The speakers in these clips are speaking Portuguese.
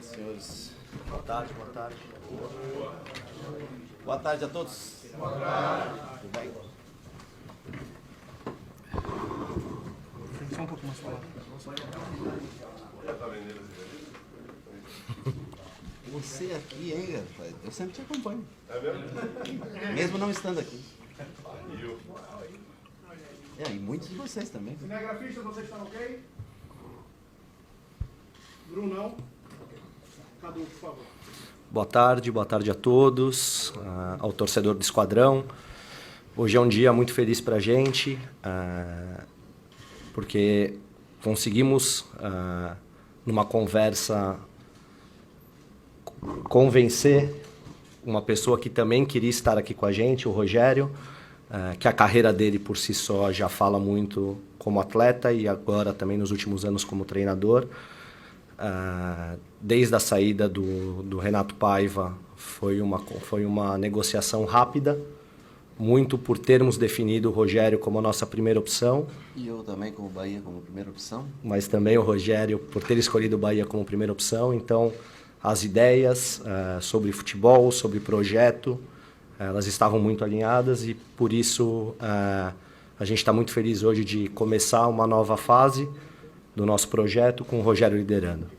Senhores, boa tarde, boa tarde. Boa tarde a todos. Boa tarde. Tudo bem? Só um pouco mais para lá. Você aqui, hein, rapaz? Eu sempre te acompanho. É mesmo? Mesmo não estando aqui. E muitos de vocês também. Cinegrafista, vocês estão ok? Brunão. Cadu, por favor. Boa tarde a todos, ao torcedor do Esquadrão. Hoje é um dia muito feliz para a gente, porque conseguimos, numa conversa, convencer uma pessoa que também queria estar aqui com a gente, o Rogério, que a carreira dele por si só já fala muito como atleta e agora também nos últimos anos como treinador. Desde a saída do Renato Paiva foi uma negociação rápida, muito por termos definido o Rogério como a nossa primeira opção. E eu também com o Bahia como primeira opção. Mas também o Rogério por ter escolhido o Bahia como primeira opção. Então, as ideias sobre futebol, sobre projeto, elas estavam muito alinhadas e por isso a gente está muito feliz hoje de começar uma nova fase do nosso projeto com o Rogério liderando.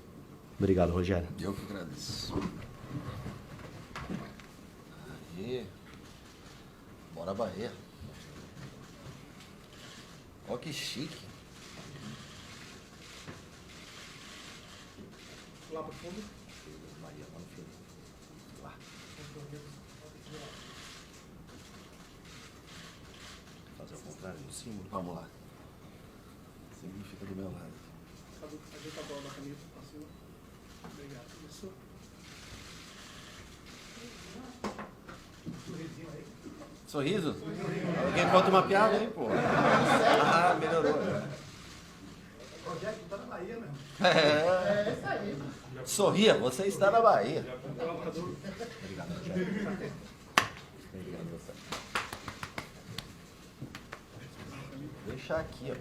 Obrigado, Rogério. Eu que agradeço. Aí. Bora Bahia. Ó que chique. Lá para o fundo. Bahia, lá no fundo. Lá. Fazer o contrário do símbolo. Vamos lá. O símbolo fica do meu lado. Cadu, ajeita a bola da camisa para cima. Obrigado. Isso. Sorrisinho aí. Sorriso? Alguém conta uma piada aí, pô. Ah, melhorou. O Rogério está na Bahia mesmo. É isso aí. Sorria, você está na Bahia. Obrigado, Rogério. Obrigado você. Vou deixar aqui, ó.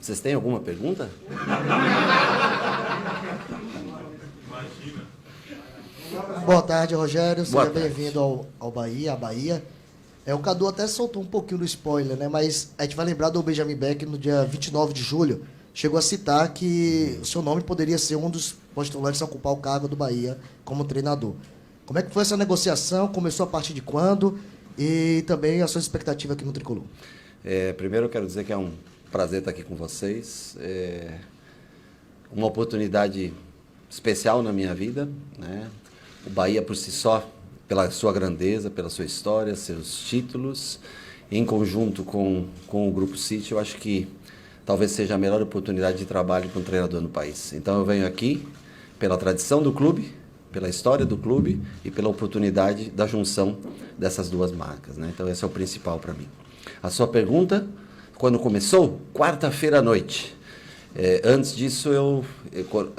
Vocês têm alguma pergunta? Boa tarde, Rogério. Boa Seja tarde. bem-vindo ao Bahia, à Bahia. O Cadu até soltou um pouquinho do spoiler, né? Mas a gente vai lembrar do Benjamin Beck no dia 29 de julho. Chegou a citar que o seu nome poderia ser um dos postulantes a ocupar o cargo do Bahia como treinador. Como é que foi essa negociação? Começou a partir de quando? E também a sua expectativa aqui no Tricolor. Primeiro eu quero dizer que é um prazer estar aqui com vocês. É uma oportunidade especial na minha vida, né? O Bahia por si só, pela sua grandeza, pela sua história, seus títulos, em conjunto com o Grupo City, eu acho que talvez seja a melhor oportunidade de trabalho para um treinador no país. Então eu venho aqui pela tradição do clube, pela história do clube e pela oportunidade da junção dessas duas marcas, né? Então esse é o principal para mim. A sua pergunta, quando começou? Quarta-feira à noite. Antes disso,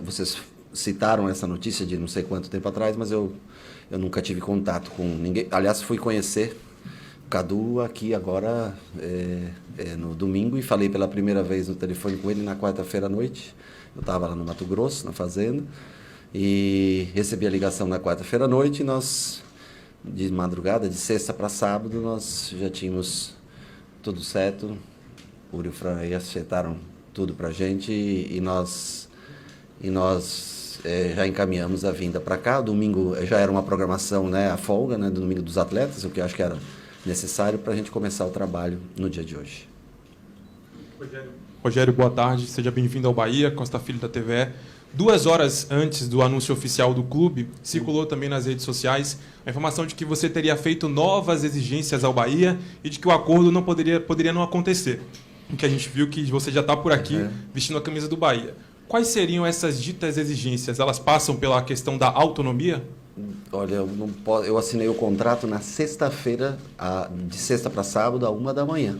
vocês citaram essa notícia de não sei quanto tempo atrás, mas eu nunca tive contato com ninguém. Aliás, fui conhecer o Cadu aqui agora no domingo e falei pela primeira vez no telefone com ele na quarta-feira à noite. Eu estava lá no Mato Grosso, na fazenda, e recebi a ligação na quarta-feira à noite e nós, de madrugada, de sexta para sábado, nós já tínhamos tudo certo. O Uri e o Fran aí acertaram tudo para a gente e nós já encaminhamos a vinda para cá. Domingo já era uma programação, né, a folga, né, do domingo dos atletas, o que eu acho que era necessário para a gente começar o trabalho no dia de hoje. Rogério, boa tarde, seja bem-vindo ao Bahia, Costa Filho da TVE. 2 horas antes do anúncio oficial do clube, circulou também nas redes sociais a informação de que você teria feito novas exigências ao Bahia e de que o acordo não poderia não acontecer. O que a gente viu que você já está por aqui vestindo a camisa do Bahia. Quais seriam essas ditas exigências? Elas passam pela questão da autonomia? Olha, eu assinei o contrato na sexta-feira, de sexta para sábado, à 1h da manhã.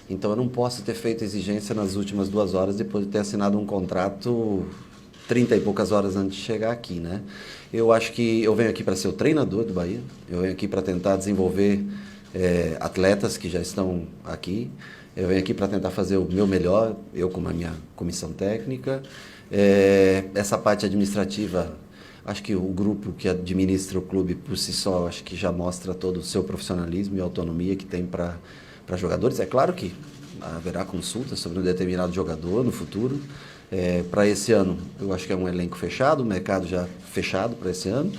Então eu não posso ter feito exigência nas últimas 2 horas depois de ter assinado um contrato 30 e poucas horas antes de chegar aqui, né? Eu acho que eu venho aqui para ser o treinador do Bahia, eu venho aqui para tentar desenvolver atletas que já estão aqui, eu venho aqui para tentar fazer o meu melhor, eu com a minha comissão técnica. Essa parte administrativa, acho que o grupo que administra o clube por si só, acho que já mostra todo o seu profissionalismo e autonomia que tem para jogadores. É claro que haverá consulta sobre um determinado jogador no futuro. Para esse ano, eu acho que é um elenco fechado, o mercado já fechado para esse ano.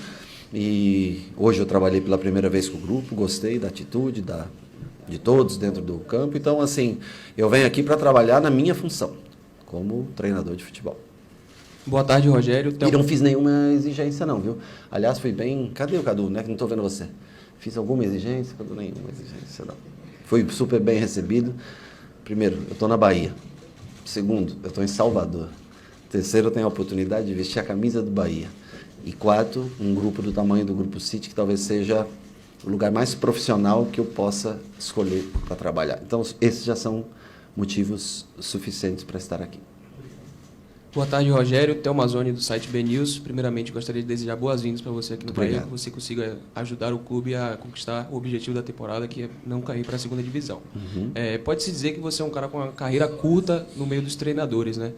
E hoje eu trabalhei pela primeira vez com o grupo, gostei da atitude de todos dentro do campo. Então, assim, eu venho aqui para trabalhar na minha função, como treinador de futebol. Boa tarde, Rogério. E não fiz nenhuma exigência não, viu? Aliás, fui bem... Cadê o Cadu, né? Que não estou vendo você. Fiz alguma exigência? Cadu, nenhuma exigência, não. Fui super bem recebido. Primeiro, eu estou na Bahia. Segundo, eu estou em Salvador. Terceiro, eu tenho a oportunidade de vestir a camisa do Bahia. E quarto, um grupo do tamanho do Grupo City, que talvez seja o lugar mais profissional que eu possa escolher para trabalhar. Então, esses já são motivos suficientes para estar aqui. Boa tarde, Rogério. Theo Mazzoni, do site BNews. Primeiramente, gostaria de desejar boas-vindas para você aqui no Bahia, que você consiga ajudar o clube a conquistar o objetivo da temporada, que é não cair para a segunda divisão. Pode-se dizer que você é um cara com uma carreira curta no meio dos treinadores, né?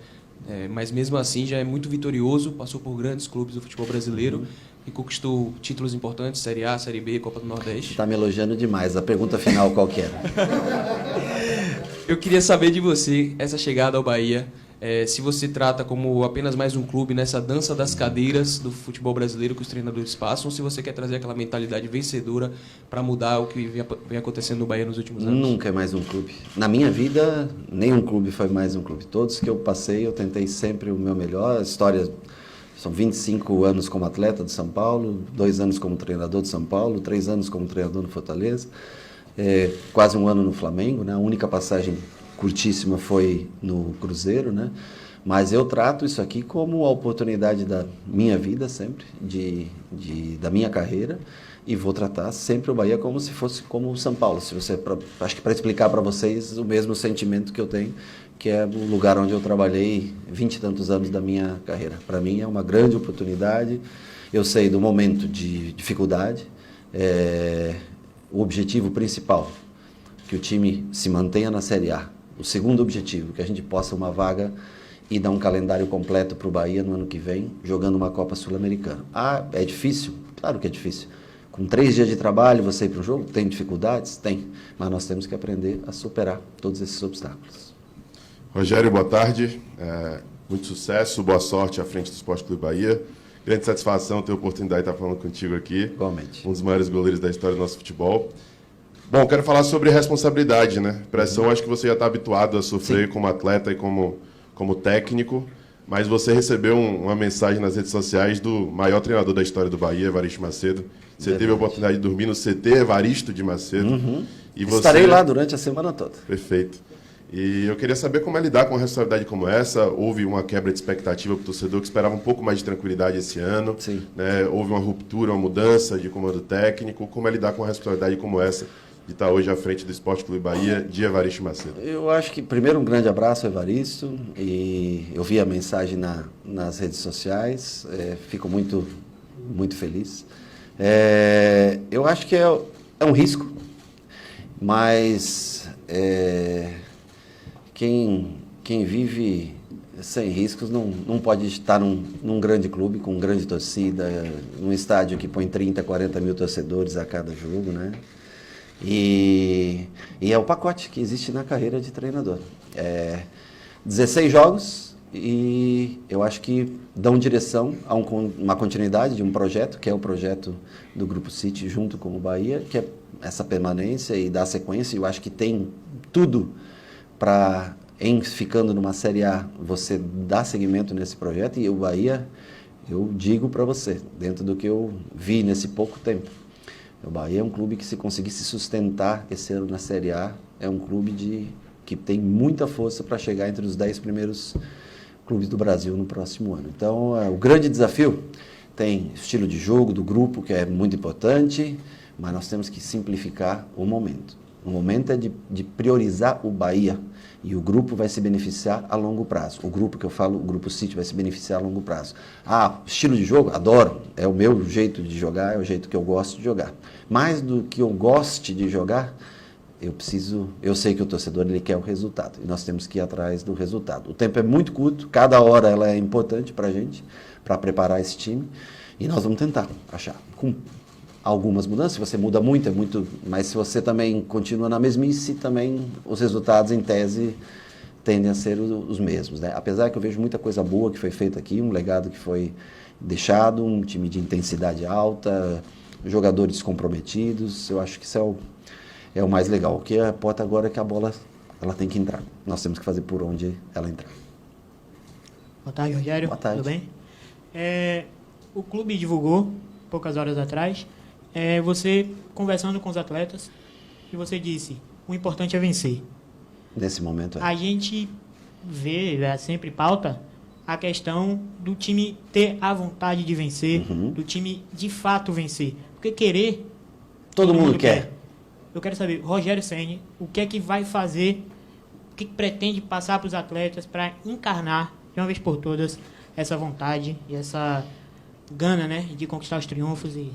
Mas mesmo assim já é muito vitorioso, passou por grandes clubes do futebol brasileiro e conquistou títulos importantes, Série A, Série B, Copa do Nordeste. Está me elogiando demais. A pergunta final qual que era? Eu queria saber de você, essa chegada ao Bahia, se você trata como apenas mais um clube nessa dança das cadeiras do futebol brasileiro que os treinadores passam, ou se você quer trazer aquela mentalidade vencedora para mudar o que vem acontecendo no Bahia nos últimos anos. Nunca é mais um clube. Na minha vida, nenhum clube foi mais um clube. Todos que eu passei, eu tentei sempre o meu melhor. A história, são 25 anos como atleta de São Paulo, 2 anos como treinador de São Paulo, 3 anos como treinador no Fortaleza, quase 1 ano no Flamengo, né? A única passagem curtíssima foi no Cruzeiro, né? Mas eu trato isso aqui como a oportunidade da minha vida sempre, da minha carreira, e vou tratar sempre o Bahia como se fosse como o São Paulo. Acho que para explicar para vocês o mesmo sentimento que eu tenho, que é o lugar onde eu trabalhei 20 e tantos anos da minha carreira. Para mim é uma grande oportunidade. Eu sei do momento de dificuldade, o objetivo principal, que o time se mantenha na Série A. O segundo objetivo, que a gente possa uma vaga e dar um calendário completo para o Bahia no ano que vem, jogando uma Copa Sul-Americana. É difícil? Claro que é difícil. Com 3 dias de trabalho, você ir para o jogo? Tem dificuldades? Tem. Mas nós temos que aprender a superar todos esses obstáculos. Rogério, boa tarde. Muito sucesso, boa sorte à frente do Sport Clube Bahia. Grande satisfação ter a oportunidade de estar falando contigo aqui. Igualmente. Um dos maiores goleiros da história do nosso futebol. Bom, quero falar sobre responsabilidade, né? Pressão, acho que você já está habituado a sofrer. Sim. Como atleta e como técnico, mas você recebeu uma mensagem nas redes sociais do maior treinador da história do Bahia, Evaristo Macedo. Você teve a oportunidade de dormir no CT Evaristo de Macedo. E estarei lá durante a semana toda. Perfeito. E eu queria saber como é lidar com uma responsabilidade como essa. Houve uma quebra de expectativa para o torcedor que esperava um pouco mais de tranquilidade esse ano. Sim. Né? Houve uma ruptura, uma mudança de comando técnico. Como é lidar com uma responsabilidade como essa de estar hoje à frente do Sport Clube Bahia, de Evaristo Macedo? Eu acho que, primeiro, um grande abraço, Evaristo. E eu vi a mensagem nas redes sociais. Fico muito, muito feliz. Eu acho que é um risco, mas quem vive sem riscos não pode estar num grande clube, com grande torcida, num estádio que põe 30, 40 mil torcedores a cada jogo, né? E é o pacote que existe na carreira de treinador. 16 jogos e eu acho que dão direção a uma continuidade de um projeto, que é o projeto do Grupo City junto com o Bahia, que é essa permanência e dar sequência. Eu acho que tem tudo para, ficando numa Série A, você dar seguimento nesse projeto. E o Bahia, eu digo para você, dentro do que eu vi nesse pouco tempo, o Bahia é um clube que, se conseguir se sustentar esse ano na Série A, é um clube que tem muita força para chegar entre os 10 primeiros clubes do Brasil no próximo ano. Então, o grande desafio tem estilo de jogo do grupo, que é muito importante, mas nós temos que simplificar o momento. O momento é de priorizar o Bahia. E o grupo vai se beneficiar a longo prazo. O grupo que eu falo, o Grupo City, vai se beneficiar a longo prazo. Estilo de jogo? Adoro. É o meu jeito de jogar, é o jeito que eu gosto de jogar. Mais do que eu goste de jogar, eu sei que o torcedor ele quer o resultado. E nós temos que ir atrás do resultado. O tempo é muito curto, cada hora ela é importante para a gente, para preparar esse time. E nós vamos tentar achar. Com algumas mudanças, se você muda muito, é muito, mas se você também continua na mesmice, também os resultados, em tese, tendem a ser os mesmos, né? Apesar que eu vejo muita coisa boa que foi feita aqui, um legado que foi deixado, um time de intensidade alta, jogadores comprometidos, eu acho que isso é o mais legal. O que importa agora é que a bola ela tem que entrar. Nós temos que fazer por onde ela entrar. Boa tarde, Rogério. Boa tarde. Tudo bem? O clube divulgou, poucas horas atrás, você conversando com os atletas, e você disse, o importante é vencer. Nesse momento A gente vê, sempre pauta, a questão do time ter a vontade de vencer, do time de fato vencer. Porque querer... Todo mundo quer. Eu quero saber, Rogério Ceni, o que é que vai fazer, o que pretende passar para os atletas para encarnar, de uma vez por todas, essa vontade e essa gana, né, de conquistar os triunfos e...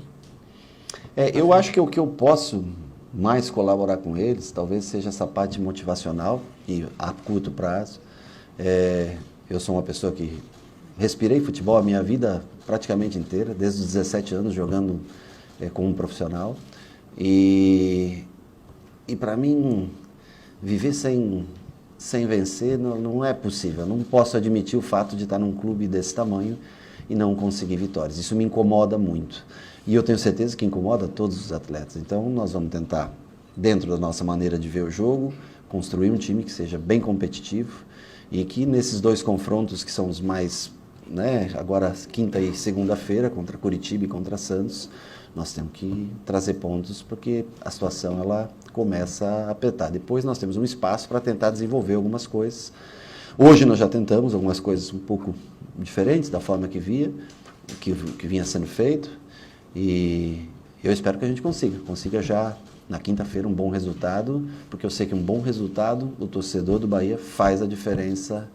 Eu acho que o que eu posso mais colaborar com eles, talvez seja essa parte motivacional e a curto prazo. Eu sou uma pessoa que respirei futebol a minha vida praticamente inteira, desde os 17 anos jogando como um profissional. E para mim, viver sem vencer não é possível. Eu não posso admitir o fato de estar num clube desse tamanho e não conseguir vitórias. Isso me incomoda muito. E eu tenho certeza que incomoda todos os atletas. Então, nós vamos tentar, dentro da nossa maneira de ver o jogo, construir um time que seja bem competitivo e que nesses dois confrontos que são os mais, né, agora quinta e segunda-feira, contra Curitiba e contra Santos, nós temos que trazer pontos porque a situação ela começa a apertar. Depois nós temos um espaço para tentar desenvolver algumas coisas. Hoje nós já tentamos algumas coisas um pouco diferentes da forma que vinha sendo feito. E eu espero que a gente consiga já na quinta-feira um bom resultado, porque eu sei que um bom resultado, o torcedor do Bahia faz a diferença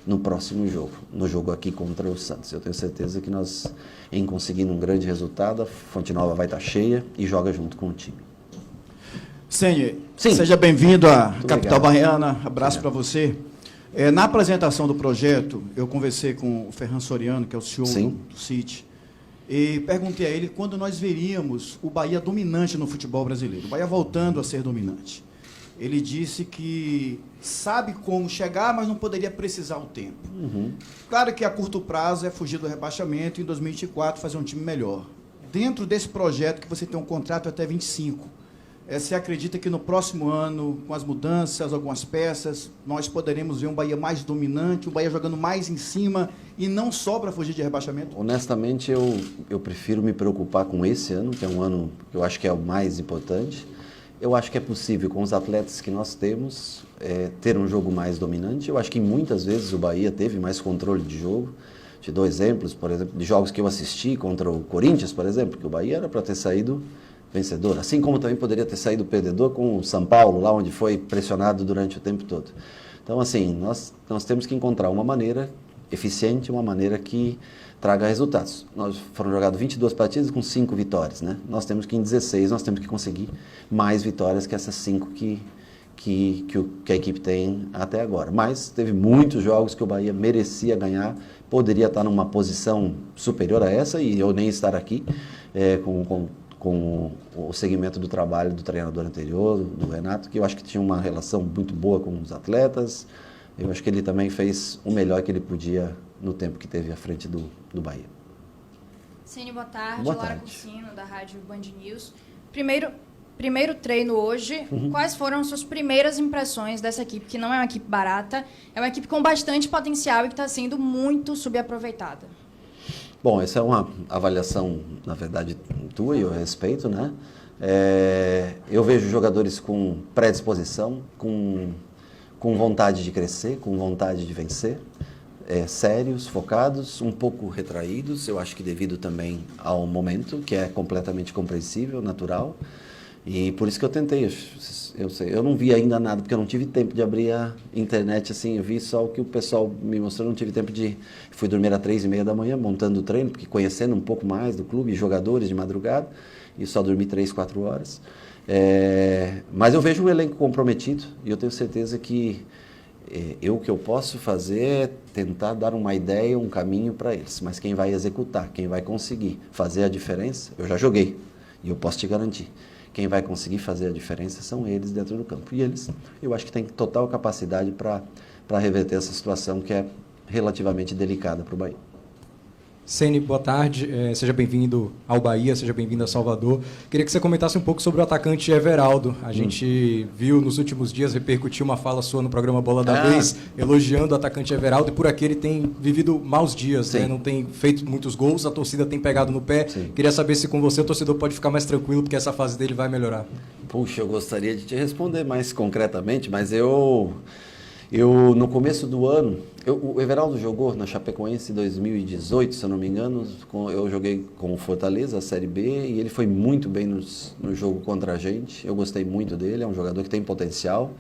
no próximo jogo, no jogo aqui contra o Santos. Eu tenho certeza que nós, em conseguindo um grande resultado, a Fonte Nova vai estar cheia e joga junto com o time. Ceni, Sim. Seja bem-vindo à Muito capital obrigado. baiana, abraço para você. Na apresentação do projeto, eu conversei com o Ferran Soriano, que é o CEO Sim. do City, e perguntei a ele quando nós veríamos o Bahia dominante no futebol brasileiro, o Bahia voltando a ser dominante. Ele disse que sabe como chegar, mas não poderia precisar o tempo. Claro que a curto prazo é fugir do rebaixamento e em 2024 fazer um time melhor. Dentro desse projeto que você tem um contrato até 25, você acredita que no próximo ano, com as mudanças, algumas peças, nós poderemos ver um Bahia mais dominante, um Bahia jogando mais em cima e não só para fugir de rebaixamento? Honestamente, eu prefiro me preocupar com esse ano, que é um ano que eu acho que é o mais importante. Eu acho que é possível, com os atletas que nós temos, ter um jogo mais dominante. Eu acho que muitas vezes o Bahia teve mais controle de jogo. Te dou exemplos, por exemplo, de jogos que eu assisti contra o Corinthians, por exemplo, que o Bahia era para ter saído vencedor. Assim como também poderia ter saído perdedor com o São Paulo, lá onde foi pressionado durante o tempo todo. Então, assim, nós temos que encontrar uma maneira eficiente, uma maneira que traga resultados. Nós foram jogadas 22 partidas com 5 vitórias, né? Nós temos que, em 16, nós temos que conseguir mais vitórias que essas 5 que a equipe tem até agora. Mas teve muitos jogos que o Bahia merecia ganhar, poderia estar numa posição superior a essa e eu nem estar aqui com o segmento do trabalho do treinador anterior, do Renato, que eu acho que tinha uma relação muito boa com os atletas. Eu acho que ele também fez o melhor que ele podia no tempo que teve à frente do Bahia. Ceni, boa tarde. Boa Lara tarde. Cursino, da Rádio Band News. Primeiro treino hoje. Quais foram as suas primeiras impressões dessa equipe, que não é uma equipe barata, é uma equipe com bastante potencial e que está sendo muito subaproveitada? Bom, essa é uma avaliação, na verdade, tua e eu respeito, né? Eu vejo jogadores com predisposição, com vontade de crescer, com vontade de vencer, sérios, focados, um pouco retraídos, eu acho que devido também ao momento, que é completamente compreensível, natural. E por isso que eu tentei. Eu não vi ainda nada, porque eu não tive tempo de abrir a internet assim. Eu vi só o que o pessoal me mostrou, não tive tempo de... Fui dormir às 3h30 da manhã, montando o treino, porque conhecendo um pouco mais do clube, jogadores de madrugada, e só dormi 3, 4 horas. Mas eu vejo um elenco comprometido, e eu tenho certeza que o que eu posso fazer é tentar dar uma ideia, um caminho para eles. Mas quem vai executar, quem vai conseguir fazer a diferença, eu já joguei, e eu posso te garantir. Quem vai conseguir fazer a diferença são eles dentro do campo. E eles, eu acho que têm total capacidade para reverter essa situação que é relativamente delicada para o Bahia. Ceni, boa tarde. Seja bem-vindo ao Bahia, seja bem-vindo a Salvador. Queria que você comentasse um pouco sobre o atacante Everaldo. A gente viu nos últimos dias repercutir uma fala sua no programa Bola da Vez, elogiando o atacante Everaldo, e por aqui ele tem vivido maus dias, né? Não tem feito muitos gols, a torcida tem pegado no pé. Sim. Queria saber se com você o torcedor pode ficar mais tranquilo, porque essa fase dele vai melhorar. Puxa, eu gostaria de te responder mais concretamente, mas eu no começo do ano, o Everaldo jogou na Chapecoense em 2018, se eu não me engano. Eu joguei com o Fortaleza, a Série B, e ele foi muito bem no jogo contra a gente. Eu gostei muito dele, é um jogador que tem potencial.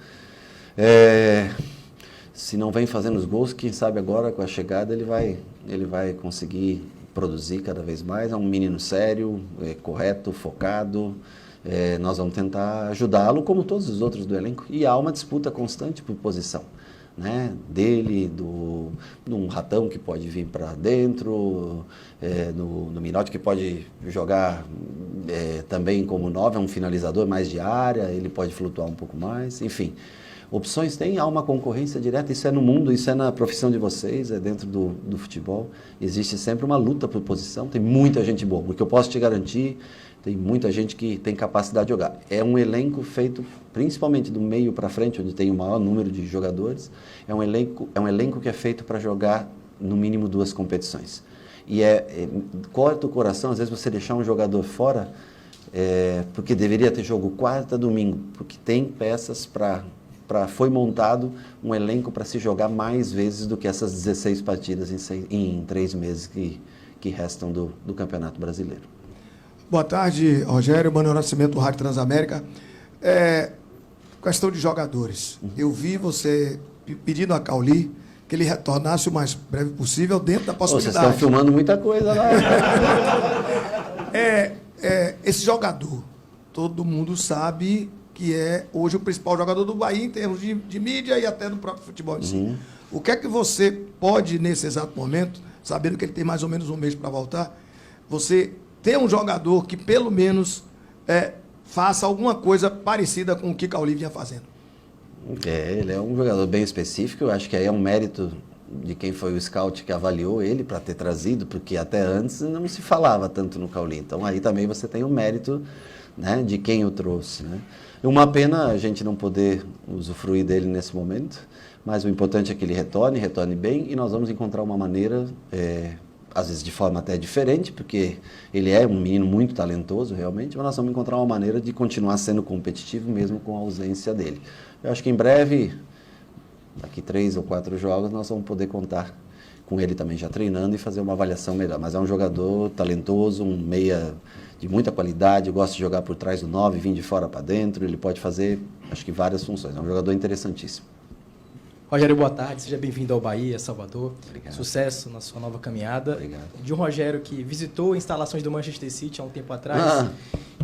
Se não vem fazendo os gols, quem sabe agora com a chegada ele vai conseguir produzir cada vez mais. É um menino sério, correto, focado. Nós vamos tentar ajudá-lo, como todos os outros do elenco. E há uma disputa constante por posição, né? Dele, de um Ratão que pode vir para dentro, no Minotti que pode jogar também como 9, é um finalizador mais de área, ele pode flutuar um pouco mais, enfim. Opções tem, há uma concorrência direta, isso é no mundo, isso é na profissão de vocês, é dentro do futebol. Existe sempre uma luta por posição, tem muita gente boa, porque eu posso te garantir, tem muita gente que tem capacidade de jogar. É um elenco feito principalmente do meio para frente, onde tem o maior número de jogadores. É um elenco que é feito para jogar no mínimo 2 competições. E corta o coração, às vezes, você deixar um jogador fora, porque deveria ter jogo quarta, domingo, porque tem peças foi montado um elenco para se jogar mais vezes do que essas 16 partidas em 3 meses que restam do Campeonato Brasileiro. Boa tarde, Rogério. Manuel Nascimento, do Rádio Transamérica. Questão de jogadores. Eu vi você pedindo a Cauli que ele retornasse o mais breve possível dentro da possibilidade. Vocês estão filmando muita coisa lá. Esse jogador, todo mundo sabe que é hoje o principal jogador do Bahia em termos de mídia e até do próprio futebol em si. O que é que você pode, nesse exato momento, sabendo que ele tem mais ou menos um mês para voltar, você ter um jogador que pelo menos faça alguma coisa parecida com o que Cauli vinha fazendo? Ele é um jogador bem específico, eu acho que aí é um mérito de quem foi o scout que avaliou ele para ter trazido, porque até antes não se falava tanto no Cauli. Então aí também você tem o mérito, né, de quem o trouxe, né? Uma pena a gente não poder usufruir dele nesse momento, mas o importante é que ele retorne bem, e nós vamos encontrar uma maneira, às vezes de forma até diferente, porque ele é um menino muito talentoso realmente, mas nós vamos encontrar uma maneira de continuar sendo competitivo mesmo com a ausência dele. Eu acho que em breve, daqui 3 ou 4 jogos, nós vamos poder contar com ele também já treinando e fazer uma avaliação melhor. Mas é um jogador talentoso, um meia de muita qualidade, gosta de jogar por trás do 9, vir de fora para dentro, ele pode fazer, acho que várias funções. É um jogador interessantíssimo. Rogério, boa tarde, seja bem-vindo ao Bahia, Salvador. Obrigado. Sucesso na sua nova caminhada. Obrigado. De um Rogério que visitou instalações do Manchester City há um tempo atrás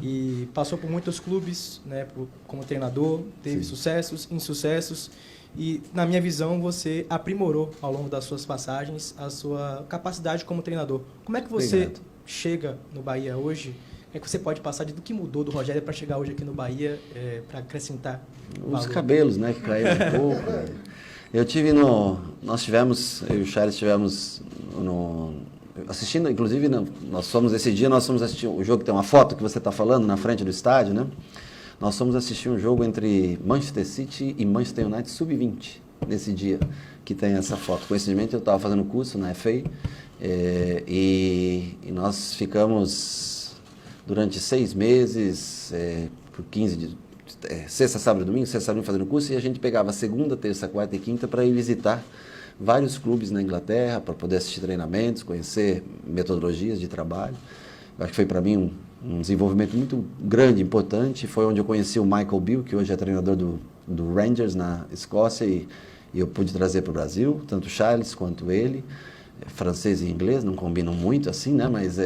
e passou por muitos clubes, né, como treinador, teve sucessos, insucessos, e, na minha visão, você aprimorou ao longo das suas passagens a sua capacidade como treinador. Como é que você chega no Bahia hoje? O que é que você pode passar do que mudou do Rogério para chegar hoje aqui no Bahia, para acrescentar os valor? Cabelos, né, que caíram um pouco. Eu e o Charles estivemos assistindo, inclusive, nós fomos assistir o jogo que tem uma foto que você está falando na frente do estádio, né? Nós fomos assistir um jogo entre Manchester City e Manchester United Sub-20, nesse dia que tem essa foto. Coincidentemente, eu estava fazendo curso na FA e nós ficamos durante 6 meses, por 15 dias, sexta, sábado e domingo, fazendo curso, e a gente pegava segunda, terça, quarta e quinta para ir visitar vários clubes na Inglaterra, para poder assistir treinamentos, conhecer metodologias de trabalho. Eu acho que foi para mim um desenvolvimento muito grande, importante. Foi onde eu conheci o Michael Beale, que hoje é treinador do Rangers na Escócia, e eu pude trazer para o Brasil, tanto o Charles quanto ele. Francês e inglês não combinam muito assim, né? Mas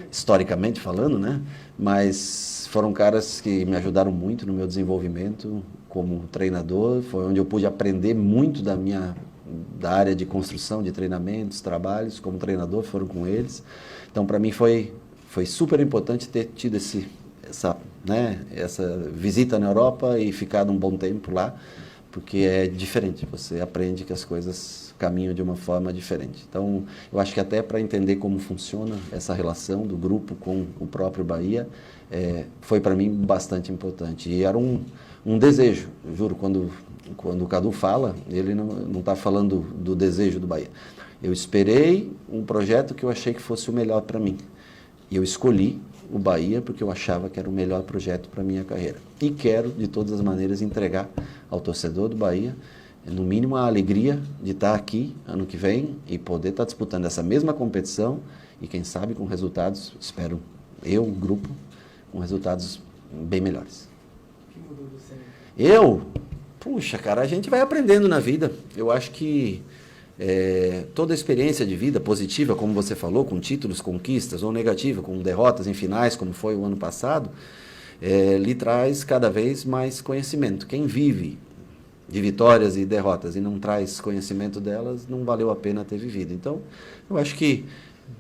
historicamente falando, né? Mas foram caras que me ajudaram muito no meu desenvolvimento como treinador. Foi onde eu pude aprender muito da área de construção de treinamentos, trabalhos como treinador, foram com eles. Então, para mim foi super importante ter tido essa visita na Europa e ficado um bom tempo lá, porque é diferente, você aprende que as coisas caminham de uma forma diferente. Então, eu acho que até para entender como funciona essa relação do grupo com o próprio Bahia, foi para mim bastante importante. E era um desejo, eu juro, quando o Cadu fala, ele não está falando do desejo do Bahia. Eu esperei um projeto que eu achei que fosse o melhor para mim. E eu escolhi o Bahia porque eu achava que era o melhor projeto para a minha carreira. E quero, de todas as maneiras, entregar ao torcedor do Bahia, no mínimo, a alegria de estar aqui ano que vem e poder estar disputando essa mesma competição e, quem sabe, com resultados, espero eu, o grupo, com resultados bem melhores. O que mudou do Senna? Puxa, cara, a gente vai aprendendo na vida. Eu acho que toda experiência de vida positiva, como você falou, com títulos, conquistas, ou negativa, com derrotas em finais, como foi o ano passado, lhe traz cada vez mais conhecimento. Quem vive de vitórias e derrotas e não traz conhecimento delas, não valeu a pena ter vivido. Então, eu acho que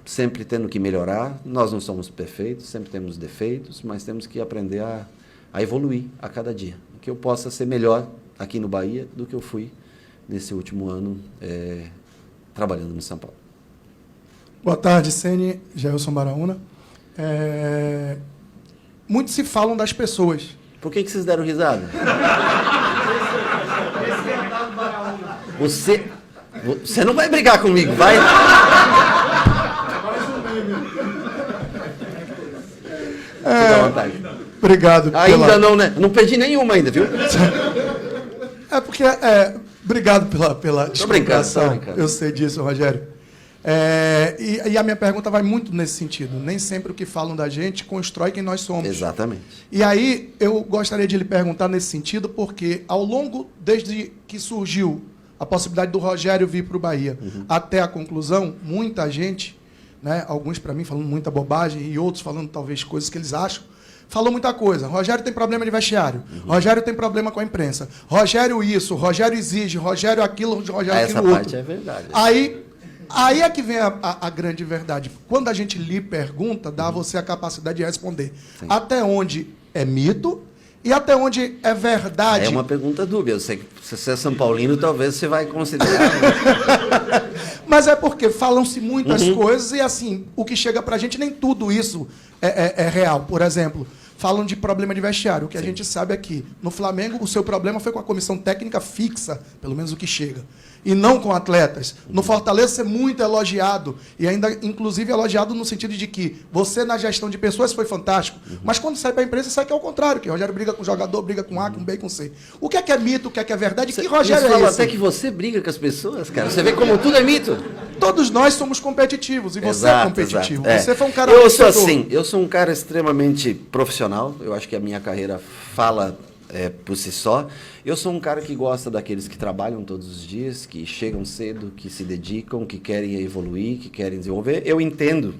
sempre tendo que melhorar, nós não somos perfeitos, sempre temos defeitos, mas temos que aprender a evoluir a cada dia. Que eu possa ser melhor aqui no Bahia do que eu fui nesse último ano trabalhando no São Paulo. Boa tarde, Ceni, Gelson Baraúna. Muito se falam das pessoas. Por que vocês deram risada? Você não vai brigar comigo, vai? Fica à vontade. Obrigado. Ainda não, né? Não perdi nenhuma ainda, viu? Porque... obrigado pela explicação. Eu sei disso, Rogério. E a minha pergunta vai muito nesse sentido. Nem sempre o que falam da gente constrói quem nós somos. Exatamente. E aí, eu gostaria de lhe perguntar nesse sentido, porque ao longo, desde que surgiu a possibilidade do Rogério vir para o Bahia, até a conclusão, muita gente, né, alguns para mim falando muita bobagem e outros falando talvez coisas que eles acham, falou muita coisa. Rogério tem problema de vestiário. Rogério tem problema com a imprensa. Rogério isso, Rogério exige, Rogério aquilo, Rogério aquilo outro. Essa parte é verdade. Aí é que vem a grande verdade. Quando a gente lhe pergunta, dá a você a capacidade de responder. Sim. Até onde é mito e até onde é verdade. É uma pergunta dúbia. Eu sei que se você é São Paulino, talvez você vai considerar. Mas é porque falam-se muitas coisas e, assim, o que chega pra gente, nem tudo isso é real. Por exemplo, falam de problema de vestiário. O que a gente sabe é que no Flamengo o seu problema foi com a comissão técnica fixa, pelo menos o que chega, e não com atletas. No Fortaleza você é muito elogiado, e ainda inclusive elogiado no sentido de que você na gestão de pessoas foi fantástico, mas quando sai para a imprensa sai que é o contrário, que o Rogério briga com o jogador, briga com A, com B, com C. O que é mito, o que é verdade? Que Rogério é esse? Até que você briga com as pessoas, cara. Você vê como tudo é mito. Todos nós somos competitivos, e você é competitivo. Você foi um cara... Eu sou um cara extremamente profissional, eu acho que a minha carreira fala por si só. Eu sou um cara que gosta daqueles que trabalham todos os dias, que chegam cedo, que se dedicam, que querem evoluir, que querem desenvolver. Eu entendo,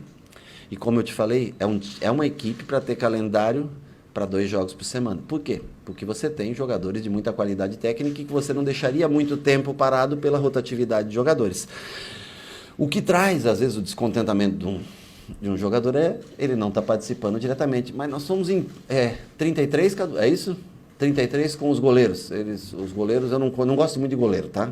e como eu te falei, é uma equipe para ter calendário para 2 jogos por semana. Por quê? Porque você tem jogadores de muita qualidade técnica e que você não deixaria muito tempo parado pela rotatividade de jogadores. O que traz, às vezes, o descontentamento de um jogador ele não está participando diretamente. Mas nós somos em 33, é isso? 33 com os goleiros. Os goleiros, eu não gosto muito de goleiro, tá?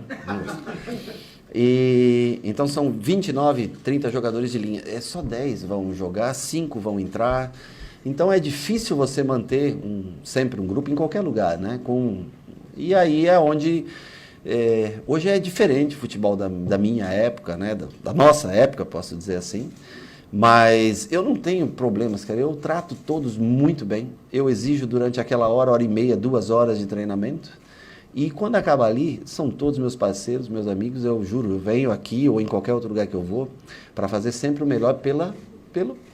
Então são 29, 30 jogadores de linha. Só 10 vão jogar, 5 vão entrar. Então é difícil você manter sempre um grupo em qualquer lugar, né? E aí é onde... hoje é diferente o futebol da minha época, né? Da nossa época, posso dizer assim. Mas eu não tenho problemas, cara. Eu trato todos muito bem. Eu exijo durante aquela hora e meia, 2 horas de treinamento. E quando acaba ali, são todos meus parceiros, meus amigos. Eu juro, eu venho aqui ou em qualquer outro lugar que eu vou para fazer sempre o melhor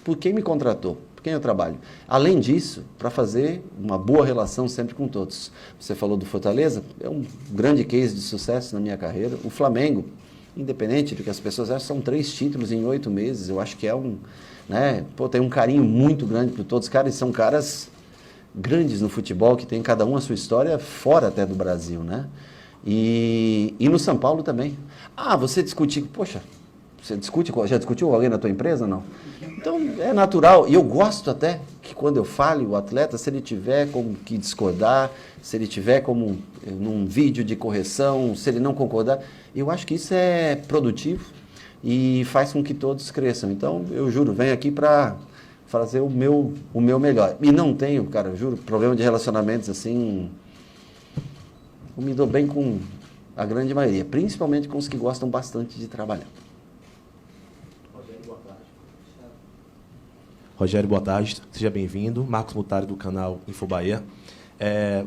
por quem me contratou. quem eu trabalho. Além disso, para fazer uma boa relação sempre com todos. Você falou do Fortaleza, é um grande case de sucesso na minha carreira. O Flamengo, independente do que as pessoas acham, são 3 títulos em 8 meses. Eu acho que é tem um carinho muito grande por todos os caras, e são caras grandes no futebol, que tem cada um a sua história fora até do Brasil, né? E no São Paulo também. Você discute, poxa, já discutiu com alguém na tua empresa, não? Então, é natural. E eu gosto até que quando eu fale, o atleta, se ele tiver como que discordar, se ele tiver como num vídeo de correção, se ele não concordar, eu acho que isso é produtivo e faz com que todos cresçam. Então, eu juro, venho aqui para fazer o meu melhor. E não tenho, cara, eu juro, problema de relacionamentos assim. Eu me dou bem com a grande maioria, principalmente com os que gostam bastante de trabalhar. Rogério, boa tarde. Seja bem-vindo. Marcos Mutari, do canal Infobahia.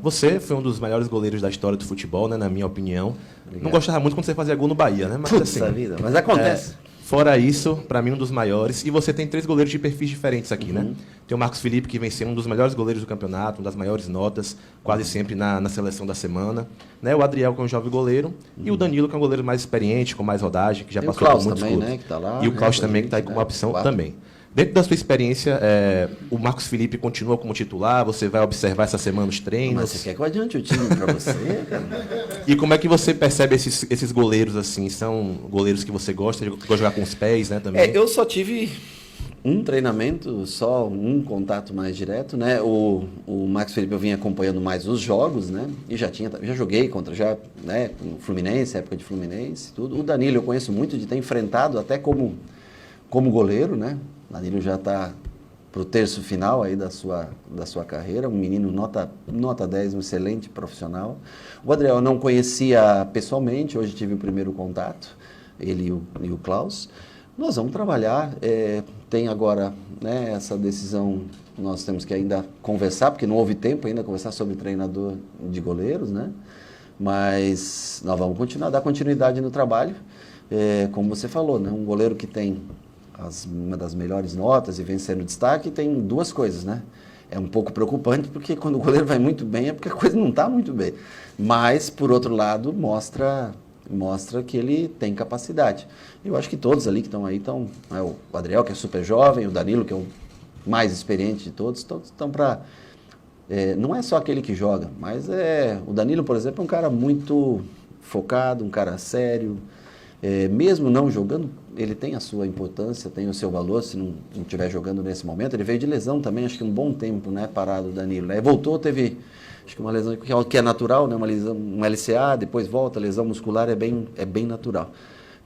Você foi um dos melhores goleiros da história do futebol, né, na minha opinião. Obrigado. Não gostava muito quando você fazia gol no Bahia, né? Mas, assim, vida, mas acontece. Fora isso, para mim, um dos maiores. E você tem 3 goleiros de perfis diferentes aqui, né? Tem o Marcos Felipe, que vem sendo um dos melhores goleiros do campeonato, uma das maiores notas, quase sempre na seleção da semana. Né? O Adriel, que é um jovem goleiro. E o Danilo, que é um goleiro mais experiente, com mais rodagem, que já passou por muitos também, clubes. Né, que tá lá, e o Klaus também, que está aí como opção também. Dentro da sua experiência, o Marcos Felipe continua como titular? Você vai observar essa semana os treinos? Mas você quer que eu adiante o time para você, cara? E como é que você percebe esses goleiros, assim? São goleiros que você gosta de jogar com os pés, né, também? Eu só tive um treinamento, só um contato mais direto, né? O Marcos Felipe eu vinha acompanhando mais os jogos, né? E já joguei contra, né, com o Fluminense, época de Fluminense, tudo. O Danilo eu conheço muito de ter enfrentado até como goleiro, né? O Danilo já está para o terço final aí da sua carreira, um menino nota 10, um excelente profissional. O Adriel eu não conhecia pessoalmente, hoje tive o primeiro contato, ele e o Klaus. Nós vamos trabalhar, tem agora, né, essa decisão, nós temos que ainda conversar, porque não houve tempo ainda conversar sobre treinador de goleiros, né? Mas nós vamos dar continuidade no trabalho, como você falou, né? Um goleiro que tem uma das melhores notas e vem sendo destaque, tem 2 coisas, né? É um pouco preocupante, porque quando o goleiro vai muito bem, é porque a coisa não está muito bem. Mas, por outro lado, mostra que ele tem capacidade. Eu acho que todos ali que estão aí estão... o Adriel, que é super jovem, o Danilo, que é o mais experiente de todos estão para... não é só aquele que joga, mas o Danilo, por exemplo, é um cara muito focado, um cara sério. Mesmo não jogando, ele tem a sua importância, tem o seu valor, se não estiver jogando nesse momento. Ele veio de lesão também, acho que um bom tempo, né, parado o Danilo. Voltou, teve acho que uma lesão que é natural, né, uma lesão, um LCA, depois volta, lesão muscular, é bem natural.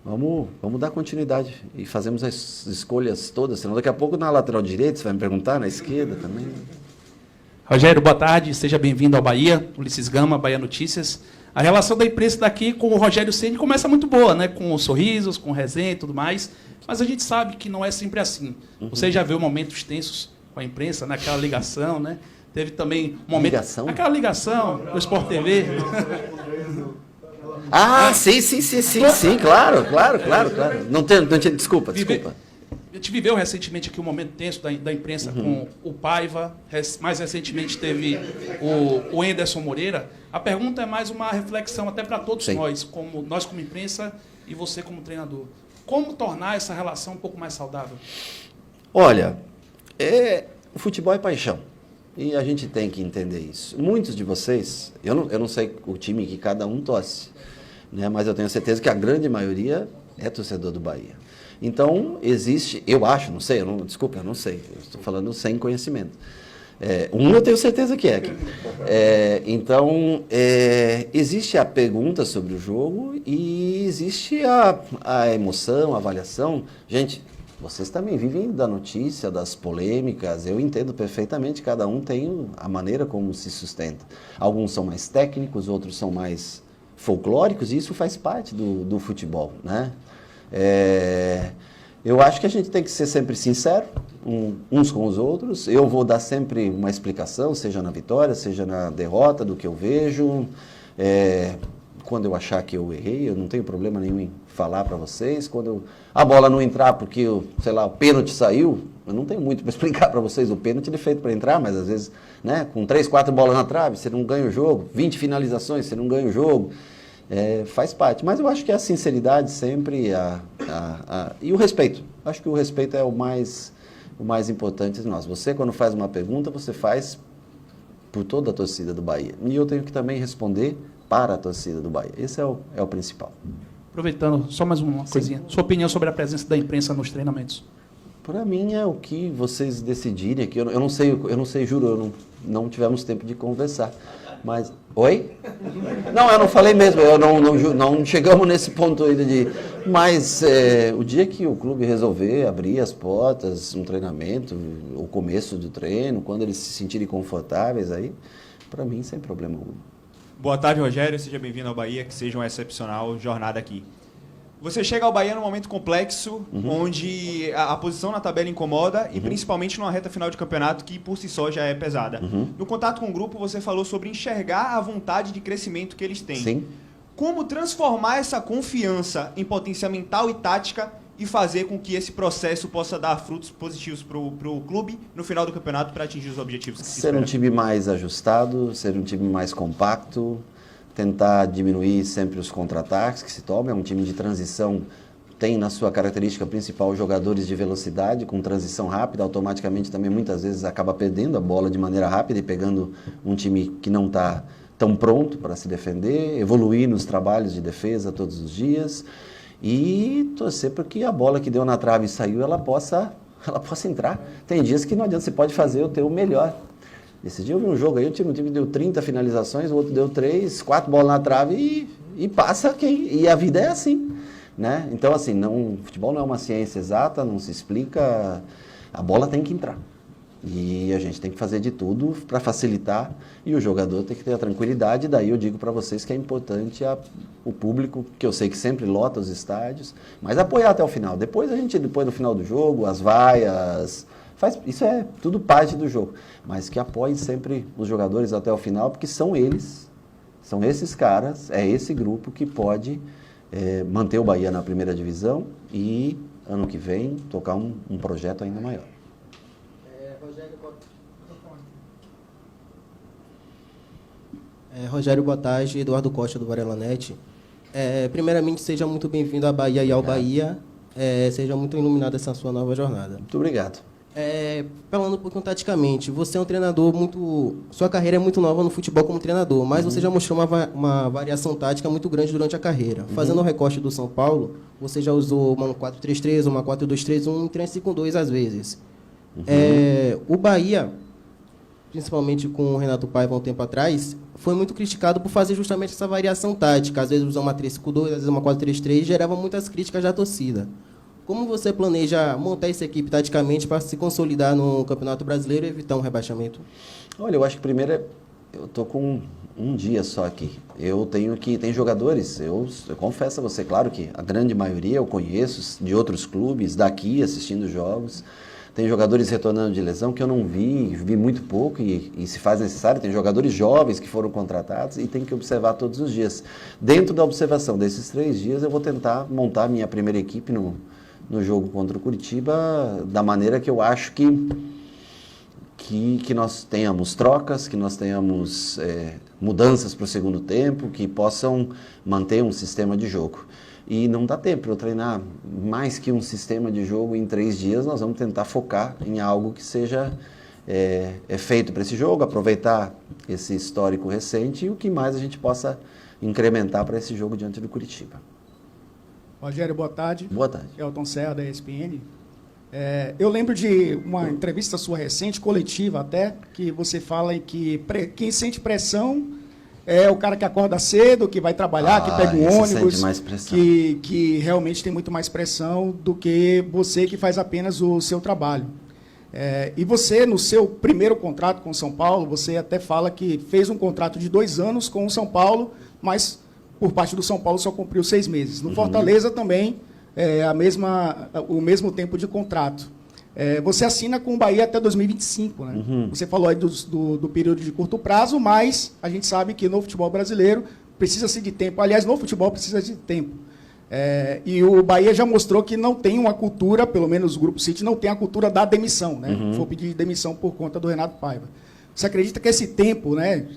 Vamos dar continuidade e fazemos as escolhas todas, senão daqui a pouco na lateral direita, você vai me perguntar, na esquerda também. Rogério, boa tarde, seja bem-vindo ao Bahia, Ulisses Gama, Bahia Notícias. A relação da imprensa daqui com o Rogério Ceni começa muito boa, né? Com os sorrisos, com resenha e tudo mais, mas a gente sabe que não é sempre assim. Você já viu momentos tensos com a imprensa, naquela ligação, né? Teve também um momento... Ligação? Aquela ligação do Sport TV. Sim, claro. Não tinha, desculpa. A gente viveu recentemente aqui um momento tenso da imprensa com o Paiva, mais recentemente teve o Anderson Moreira. A pergunta é mais uma reflexão até para todos nós como imprensa e você como treinador. Como tornar essa relação um pouco mais saudável? Olha, o futebol é paixão e a gente tem que entender isso. Muitos de vocês, eu não sei o time que cada um torce, né, mas eu tenho certeza que a grande maioria é torcedor do Bahia. Então, existe, eu acho, não sei, eu não sei, eu estou falando sem conhecimento. Eu tenho certeza que é aqui. Então, existe a pergunta sobre o jogo e existe a emoção, a avaliação. Gente, vocês também vivem da notícia, das polêmicas, eu entendo perfeitamente, cada um tem a maneira como se sustenta. Alguns são mais técnicos, outros são mais folclóricos, e isso faz parte do futebol, né? Eu acho que a gente tem que ser sempre sincero uns com os outros. Eu vou dar sempre uma explicação, seja na vitória, seja na derrota, do que eu vejo. quando eu achar que eu errei, eu não tenho problema nenhum em falar para vocês. Quando a bola não entrar porque, sei lá, o pênalti saiu, eu não tenho muito para explicar para vocês. O pênalti ele é feito para entrar, mas às vezes, né, com 3, 4 bolas na trave, você não ganha o jogo. 20 finalizações, você não ganha o jogo. Faz parte. Mas eu acho que a sinceridade sempre e o respeito. Acho que o respeito é o mais importante de nós. Você, quando faz uma pergunta, você faz por toda a torcida do Bahia. E eu tenho que também responder para a torcida do Bahia. Esse é o principal. Aproveitando, só mais uma coisinha. Sua opinião sobre a presença da imprensa nos treinamentos? Para mim é o que vocês decidirem aqui. Eu não sei, juro, não tivemos tempo de conversar. Mas, oi? Não, eu não falei mesmo, não chegamos nesse ponto ainda de... Mas o dia que o clube resolver abrir as portas, um treinamento, o começo do treino, quando eles se sentirem confortáveis, aí, para mim, sem problema algum. Boa tarde, Rogério. Seja bem-vindo ao Bahia, que seja uma excepcional jornada aqui. Você chega ao Bahia num momento complexo, onde a posição na tabela incomoda e principalmente numa reta final de campeonato que por si só já é pesada. No contato com o grupo, você falou sobre enxergar a vontade de crescimento que eles têm. Sim. Como transformar essa confiança em potência mental e tática e fazer com que esse processo possa dar frutos positivos para o clube no final do campeonato para atingir os objetivos que se Ser um time mais ajustado, ser um time mais compacto, tentar diminuir sempre os contra-ataques que se tomam. É um time de transição, tem na sua característica principal jogadores de velocidade, com transição rápida, automaticamente também muitas vezes acaba perdendo a bola de maneira rápida e pegando um time que não está tão pronto para se defender, evoluir nos trabalhos de defesa todos os dias e torcer para que a bola que deu na trave e saiu, ela possa entrar. Tem dias que não adianta, você pode fazer o teu melhor. Esse dia eu vi um jogo aí, eu tive um time que deu 30 finalizações, o outro deu 3, 4 bolas na trave e passa quem. E a vida é assim, né? Então, assim, futebol não é uma ciência exata, não se explica, a bola tem que entrar. E a gente tem que fazer de tudo para facilitar e o jogador tem que ter a tranquilidade. Daí eu digo para vocês que é importante o público, que eu sei que sempre lota os estádios, mas apoiar até o final. Depois no final do jogo, as vaias... Isso é tudo parte do jogo, mas que apoie sempre os jogadores até o final, porque são esses caras, é esse grupo que pode manter o Bahia na primeira divisão e, ano que vem, tocar um projeto ainda maior. Rogério, boa tarde. Eduardo Costa, do Varelanet. Primeiramente, seja muito bem-vindo à Bahia e ao Bahia. Seja muito iluminado essa sua nova jornada. Muito obrigado. Falando um pouquinho taticamente, você é um treinador sua carreira é muito nova no futebol como treinador, mas você já mostrou uma variação tática muito grande durante a carreira. Fazendo o recorte do São Paulo, você já usou uma 4-3-3, uma 4-2-3-1, um 3-5-2 às vezes. O Bahia, principalmente com o Renato Paiva um tempo atrás, foi muito criticado por fazer justamente essa variação tática. Às vezes usar uma 3-5-2, às vezes uma 4-3-3, gerava muitas críticas da torcida. Como você planeja montar essa equipe taticamente para se consolidar no Campeonato Brasileiro e evitar um rebaixamento? Olha, eu acho que primeiro eu estou com um dia só aqui. Tem jogadores, eu confesso a você, claro que a grande maioria eu conheço de outros clubes, daqui assistindo jogos. Tem jogadores retornando de lesão que eu não vi muito pouco e se faz necessário. Tem jogadores jovens que foram contratados e tem que observar todos os dias. Dentro da observação desses 3 dias eu vou tentar montar minha primeira equipe no jogo contra o Curitiba, da maneira que eu acho que nós tenhamos trocas, que nós tenhamos mudanças para o segundo tempo, que possam manter um sistema de jogo. E não dá tempo para eu treinar mais que um sistema de jogo em 3 dias, nós vamos tentar focar em algo que seja feito para esse jogo, aproveitar esse histórico recente e o que mais a gente possa incrementar para esse jogo diante do Curitiba. Rogério, boa tarde. Boa tarde. Elton Serra, da ESPN. Eu lembro de uma entrevista sua recente, coletiva até, que você fala em que quem sente pressão é o cara que acorda cedo, que vai trabalhar, que pega um ônibus, mais pressão. Que realmente tem muito mais pressão do que você que faz apenas o seu trabalho. E você, no seu primeiro contrato com o São Paulo, você até fala que fez um contrato de 2 anos com o São Paulo, mas por parte do São Paulo só cumpriu 6 meses. No Fortaleza também o mesmo tempo de contrato. Você assina com o Bahia até 2025, né? Você falou aí do período de curto prazo, mas a gente sabe que no futebol brasileiro precisa-se de tempo. Aliás, no futebol precisa de tempo. E o Bahia já mostrou que não tem uma cultura, pelo menos o Grupo City, não tem a cultura da demissão, né? Vou pedir demissão por conta do Renato Paiva. Você acredita que esse tempo, né,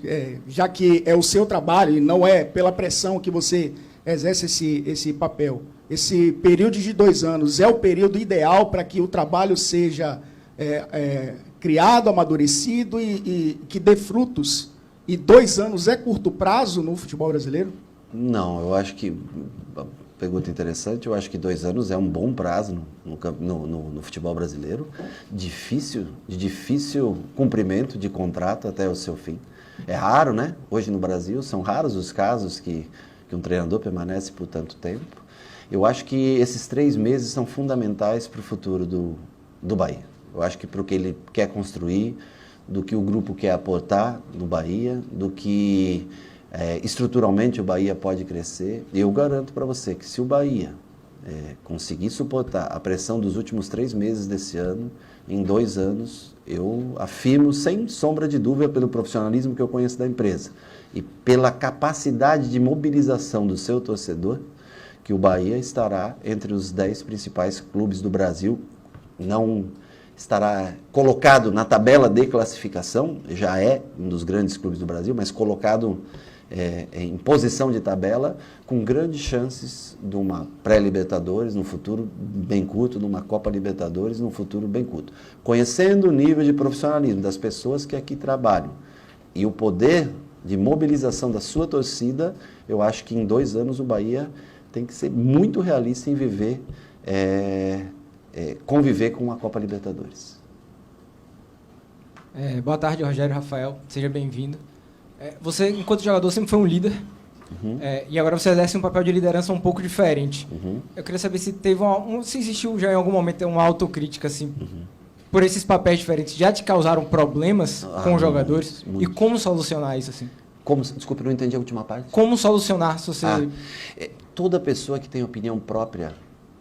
já que é o seu trabalho e não é pela pressão que você exerce esse papel, esse período de 2 anos é o período ideal para que o trabalho seja criado, amadurecido e que dê frutos? E 2 anos é curto prazo no futebol brasileiro? Não, eu acho que... Pergunta interessante. Eu acho que 2 anos é um bom prazo no futebol brasileiro. De difícil cumprimento de contrato até o seu fim. É raro, né? Hoje no Brasil, são raros os casos que um treinador permanece por tanto tempo. Eu acho que esses 3 meses são fundamentais para o futuro do Bahia. Eu acho que para o que ele quer construir, do que o grupo quer aportar no Bahia, do que... estruturalmente o Bahia pode crescer. Eu garanto para você que se o Bahia conseguir suportar a pressão dos últimos 3 meses desse ano, em 2 anos, eu afirmo sem sombra de dúvida, pelo profissionalismo que eu conheço da empresa e pela capacidade de mobilização do seu torcedor, que o Bahia estará entre os 10 principais clubes do Brasil. Não estará colocado na tabela de classificação, já é um dos grandes clubes do Brasil, mas colocado em posição de tabela, com grandes chances de uma pré-Libertadores no futuro bem curto, de uma Copa Libertadores no futuro bem curto. Conhecendo o nível de profissionalismo das pessoas que aqui trabalham e o poder de mobilização da sua torcida, eu acho que em 2 anos o Bahia tem que ser muito realista em conviver com a Copa Libertadores. Boa tarde, Rogério, Rafael, seja bem-vindo. Você, enquanto jogador, sempre foi um líder, e agora você exerce um papel de liderança um pouco diferente. Eu queria saber se teve se existiu já em algum momento uma autocrítica, assim, por esses papéis diferentes, já te causaram problemas com os jogadores? E como solucionar isso, assim? Desculpa, não entendi a última parte. Como solucionar se você... Toda pessoa que tem opinião própria,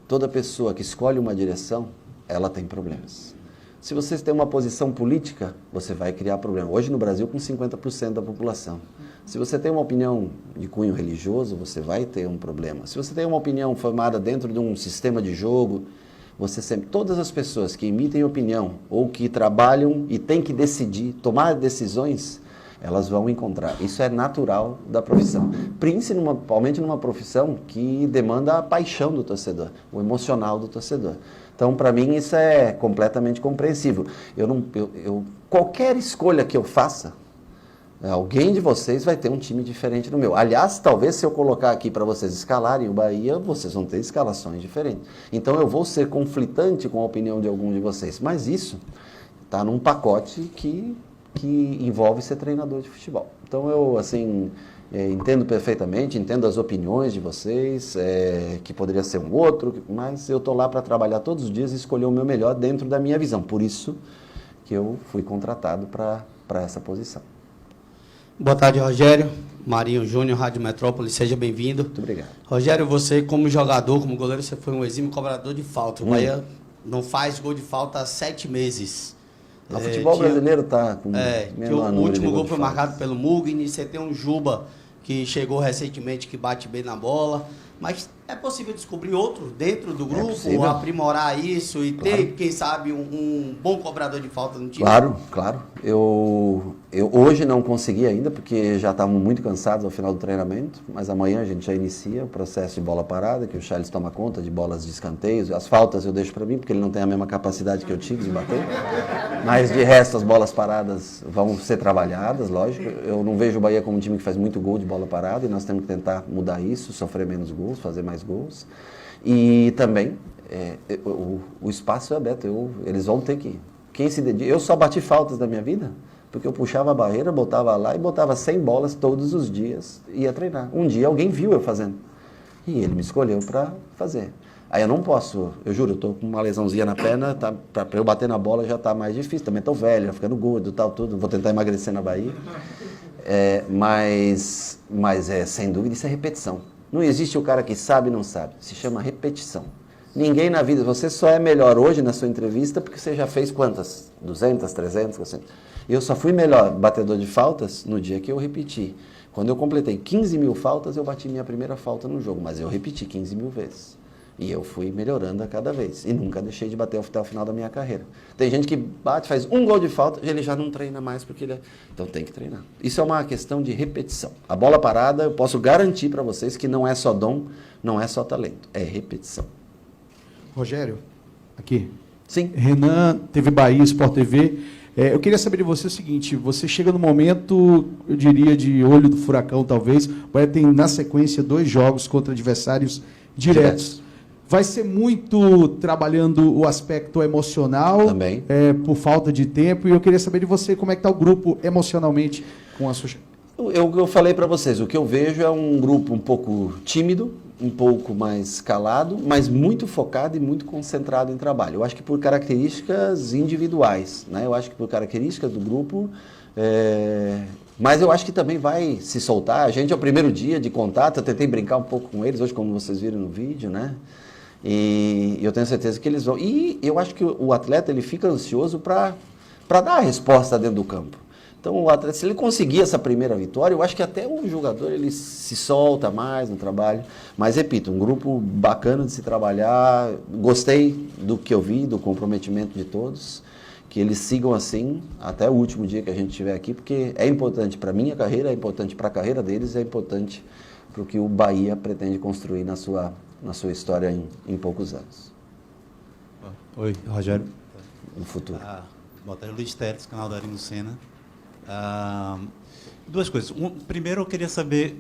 toda pessoa que escolhe uma direção, ela tem problemas. Se você tem uma posição política, você vai criar problema. Hoje no Brasil, com 50% da população. Se você tem uma opinião de cunho religioso, você vai ter um problema. Se você tem uma opinião formada dentro de um sistema de jogo, todas as pessoas que emitem opinião ou que trabalham e têm que decidir, tomar decisões, elas vão encontrar. Isso é natural da profissão. Principalmente numa profissão que demanda a paixão do torcedor, o emocional do torcedor. Então, para mim, isso é completamente compreensível. Qualquer escolha que eu faça, alguém de vocês vai ter um time diferente do meu. Aliás, talvez se eu colocar aqui para vocês escalarem o Bahia, vocês vão ter escalações diferentes. Então, eu vou ser conflitante com a opinião de algum de vocês. Mas isso está num pacote que envolve ser treinador de futebol. Então, eu, assim... entendo perfeitamente, entendo as opiniões de vocês, que poderia ser um outro, mas eu estou lá para trabalhar todos os dias e escolher o meu melhor dentro da minha visão. Por isso que eu fui contratado para essa posição. Boa tarde, Rogério. Marinho Júnior, Rádio Metrópole, seja bem-vindo. Muito obrigado. Rogério, você como jogador, como goleiro, você foi um exímio cobrador de falta. O Bahia não faz gol de falta há 7 meses. O futebol brasileiro está com o último gol foi marcado pelo Mugni, você tem um Juba que chegou recentemente, que bate bem na bola, mas é possível descobrir outro dentro do grupo, aprimorar isso e ter, quem sabe, um bom cobrador de falta no time? Claro. Eu hoje não consegui ainda, porque já estávamos muito cansados ao final do treinamento, mas amanhã a gente já inicia o processo de bola parada, que o Charles toma conta de bolas de escanteios. As faltas eu deixo para mim, porque ele não tem a mesma capacidade que eu tive de bater. Mas de resto, as bolas paradas vão ser trabalhadas, lógico. Eu não vejo o Bahia como um time que faz muito gol de bola parada, e nós temos que tentar mudar isso, sofrer menos gols, fazer mais gols. E também, o espaço é aberto, eles vão ter que... Quem se dedica... Eu só bati faltas na minha vida, porque eu puxava a barreira, botava lá e botava 100 bolas todos os dias e ia treinar. Um dia alguém viu eu fazendo, e ele me escolheu para fazer. Aí eu não posso, eu juro, eu tô com uma lesãozinha na perna, para eu bater na bola já tá mais difícil, também tô velho, ficando gordo, tudo, vou tentar emagrecer na Bahia. Mas sem dúvida, isso é repetição. Não existe o cara que sabe e não sabe, se chama repetição. Ninguém na vida, você só é melhor hoje na sua entrevista porque você já fez quantas? 200, 300, 400? Eu só fui melhor batedor de faltas no dia que eu repeti. Quando eu completei 15 mil faltas, eu bati minha primeira falta no jogo, mas eu repeti 15 mil vezes. E eu fui melhorando a cada vez. E nunca deixei de bater até o final da minha carreira. Tem gente que bate, faz um gol de falta, ele já não treina mais, porque ele... Então tem que treinar. Isso é uma questão de repetição. A bola parada, eu posso garantir para vocês que não é só dom, não é só talento, é repetição. Rogério, aqui. Sim. Renan, TV Bahia, Sport TV. Eu queria saber de você o seguinte, você chega no momento, eu diria, de olho do furacão, talvez. O Bahia tem, na sequência, 2 jogos contra adversários diretos. Vai ser muito trabalhando o aspecto emocional, também, por falta de tempo. E eu queria saber de você como é que está o grupo emocionalmente com a sua... Eu falei para vocês, o que eu vejo é um grupo um pouco tímido, um pouco mais calado, mas muito focado e muito concentrado em trabalho. Eu acho que por características individuais, né? Eu acho que por características do grupo, mas eu acho que também vai se soltar. A gente é o primeiro dia de contato, eu tentei brincar um pouco com eles hoje, como vocês viram no vídeo, né? E eu tenho certeza que eles vão. E eu acho que o atleta ele fica ansioso para dar a resposta dentro do campo. Então, o atleta, se ele conseguir essa primeira vitória, eu acho que até o jogador ele se solta mais no trabalho. Mas, repito, um grupo bacana de se trabalhar. Gostei do que eu vi, do comprometimento de todos. Que eles sigam assim até o último dia que a gente estiver aqui, porque é importante para a minha carreira, é importante para a carreira deles, é importante para o que o Bahia pretende construir na sua história em poucos anos. Oi, Rogério. No futuro. Boa tarde, Luiz Teres, canal da Arino Senna. 2 coisas. Primeiro, eu queria saber,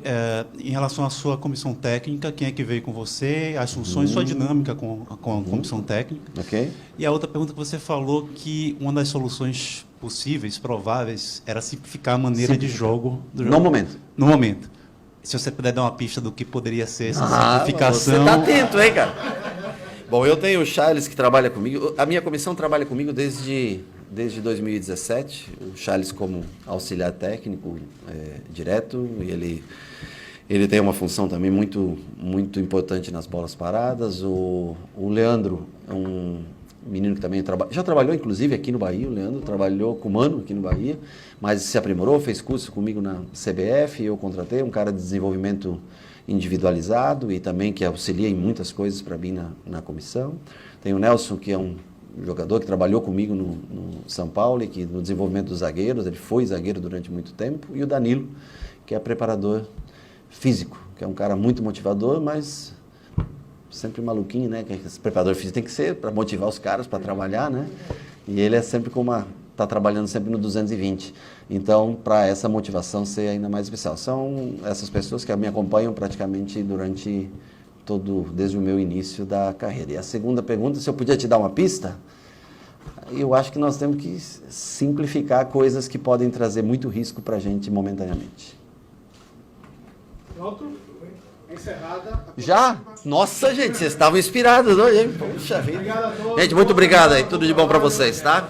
em relação à sua comissão técnica, quem é que veio com você, as funções, sua dinâmica com a comissão técnica. Okay. E a outra pergunta que você falou que uma das soluções possíveis, prováveis, era simplificar a maneira de jogo. No momento. No momento. Se você puder dar uma pista do que poderia ser essa simplificação. Você está atento, hein, cara? Bom, eu tenho o Charles que trabalha comigo. A minha comissão trabalha comigo desde 2017. O Charles como auxiliar técnico direto. E ele tem uma função também muito, muito importante nas bolas paradas. O Leandro é um menino que também já trabalhou, inclusive, aqui no Bahia. O Leandro trabalhou com o Mano aqui no Bahia, mas se aprimorou, fez curso comigo na CBF. Eu contratei um cara de desenvolvimento individualizado e também que auxilia em muitas coisas para mim na comissão. Tem o Nelson, que é um jogador que trabalhou comigo no São Paulo e que no desenvolvimento dos zagueiros, ele foi zagueiro durante muito tempo. E o Danilo, que é preparador físico, que é um cara muito motivador, mas sempre maluquinho, né? Que esse preparador físico tem que ser para motivar os caras para trabalhar, né? E ele é sempre está trabalhando sempre no 220. Então, para essa motivação ser ainda mais especial. São essas pessoas que me acompanham praticamente desde o meu início da carreira. E a segunda pergunta, se eu podia te dar uma pista, eu acho que nós temos que simplificar coisas que podem trazer muito risco para a gente momentaneamente. Pronto? Encerrada. Já? Nossa, gente, vocês estavam inspirados hoje, hein? Poxa vida. Gente, muito obrigado aí. Tudo de bom para vocês, tá?